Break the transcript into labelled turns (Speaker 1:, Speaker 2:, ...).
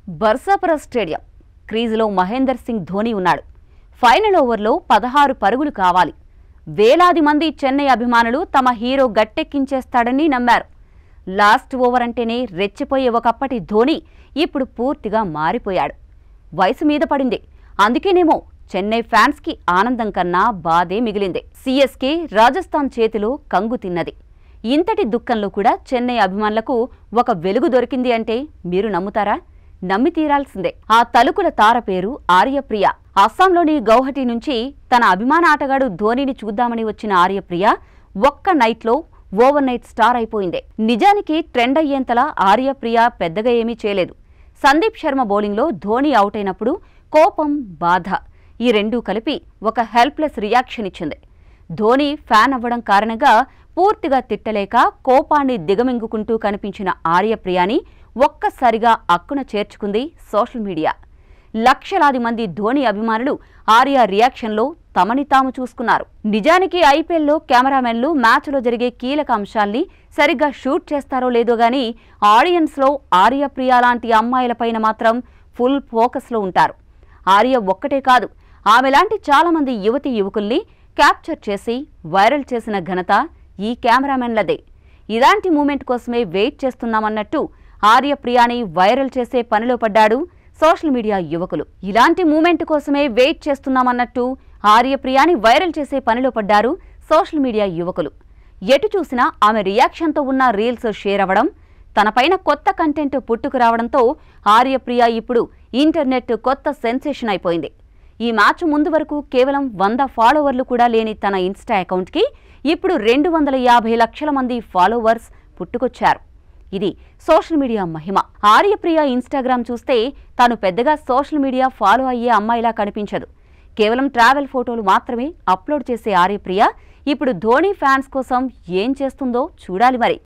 Speaker 1: బర్సాపుర stadium క్రీజులో మహేందర్ సింగ్ ధోని ఉన్నాడు. Final ఓవర్లో 16 పరుగులు కావాలి. వేలాది మంది చెన్నై అభిమానులు తమ హీరో గట్టెక్కించేస్తాడని నమ్మారు. లాస్ట్ ఓవర్ అంటేనే రెచ్చిపోయే ఒకప్పటి ధోని ఇప్పుడు పూర్తిగా మారిపోయాడు. వయసు మీద పడింది. అందుకేనేమో చెన్నై ఫ్యాన్స్ కి ఆనందం కన్నా బాధే మిగిలింది. సిఎస్కే రాజస్థాన్ చేతిలో కంగు తిన్నది. ఇంతటి దుఃఖంలో కూడా చెన్నై అభిమానులకు ఒక వెలుగు దొరికింది అంటే మీరు నమ్ముతారా? నమ్మి తీరాల్సిందే. ఆ తలుకుల తార పేరు ఆర్యప్రియ. అస్సాంలోని గౌహటి నుంచి తన అభిమాన ఆటగాడు ధోనిని చూద్దామని వచ్చిన ఆర్యప్రియ ఒక్క నైట్లో ఓవర్ నైట్ స్టార్ అయిపోయింది. నిజానికి ట్రెండ్ అయ్యేంతలా ఆర్యప్రియ పెద్దగా ఏమీ చేయలేదు. సందీప్ శర్మ బౌలింగ్లో ధోని అవుట్ అయినప్పుడు కోపం, బాధ ఈ రెండూ కలిపి ఒక హెల్ప్లెస్ రియాక్షన్ ఇచ్చింది. ధోని ఫ్యాన్ అవ్వడం కారణంగా పూర్తిగా తిట్టలేక కోపాన్ని దిగమింగుకుంటూ కనిపించిన ఆర్యప్రియాని ఒక్కసారిగా అక్కున చేర్చుకుంది సోషల్ మీడియా. లక్షలాది మంది ధోని అభిమానులు ఆర్య రియాక్షన్లో తమని తాము చూసుకున్నారు. నిజానికి ఐపీఎల్లో కెమెరామెన్లు మ్యాచ్లో జరిగే కీలక అంశాల్ని సరిగ్గా షూట్ చేస్తారో లేదో గానీ ఆడియన్స్లో ఆర్యప్రియ లాంటి అమ్మాయిలపైన మాత్రం ఫుల్ ఫోకస్లో ఉంటారు. ఆర్య ఒక్కటే కాదు, ఆమెలాంటి చాలామంది యువతీ యువకుల్ని క్యాప్చర్ చేసి వైరల్ చేసిన ఘనత ఈ కెమెరామెన్లదే. ఇలాంటి మూమెంట్ కోసమే వెయిట్ చేస్తున్నామన్నట్టు ఆర్యప్రియాని వైరల్ చేసే పనిలో పడ్డాడు సోషల్ మీడియా యువకులు. ఇలాంటి మూమెంట్ కోసమే వెయిట్ చేస్తున్నామన్నట్టు ఆర్యప్రియాని వైరల్ చేసే పనిలో పడ్డారు సోషల్ మీడియా యువకులు. ఎటు చూసినా ఆమె రియాక్షన్తో ఉన్న రీల్స్ షేర్ అవ్వడం, తనపైన కొత్త కంటెంట్ పుట్టుకురావడంతో ఆర్యప్రియ ఇప్పుడు ఇంటర్నెట్ కొత్త సెన్సేషన్ అయిపోయింది. ఈ మ్యాచ్ ముందు వరకు కేవలం 100 ఫాలోవర్లు కూడా లేని తన ఇన్స్టా అకౌంట్కి ఇప్పుడు 250 లక్షల మంది ఫాలోవర్స్ పుట్టుకొచ్చారు. ఇది సోషల్ మీడియా మహిమ. ఆర్యప్రియ ఇన్స్టాగ్రామ్ చూస్తే తాను పెద్దగా సోషల్ మీడియా ఫాలో అయ్యే అమ్మాయిలా కనిపించదు. కేవలం ట్రావెల్ ఫోటోలు మాత్రమే అప్లోడ్ చేసే ఆర్యప్రియ ఇప్పుడు ధోని ఫ్యాన్స్ కోసం ఏం చేస్తుందో చూడాలి మరి.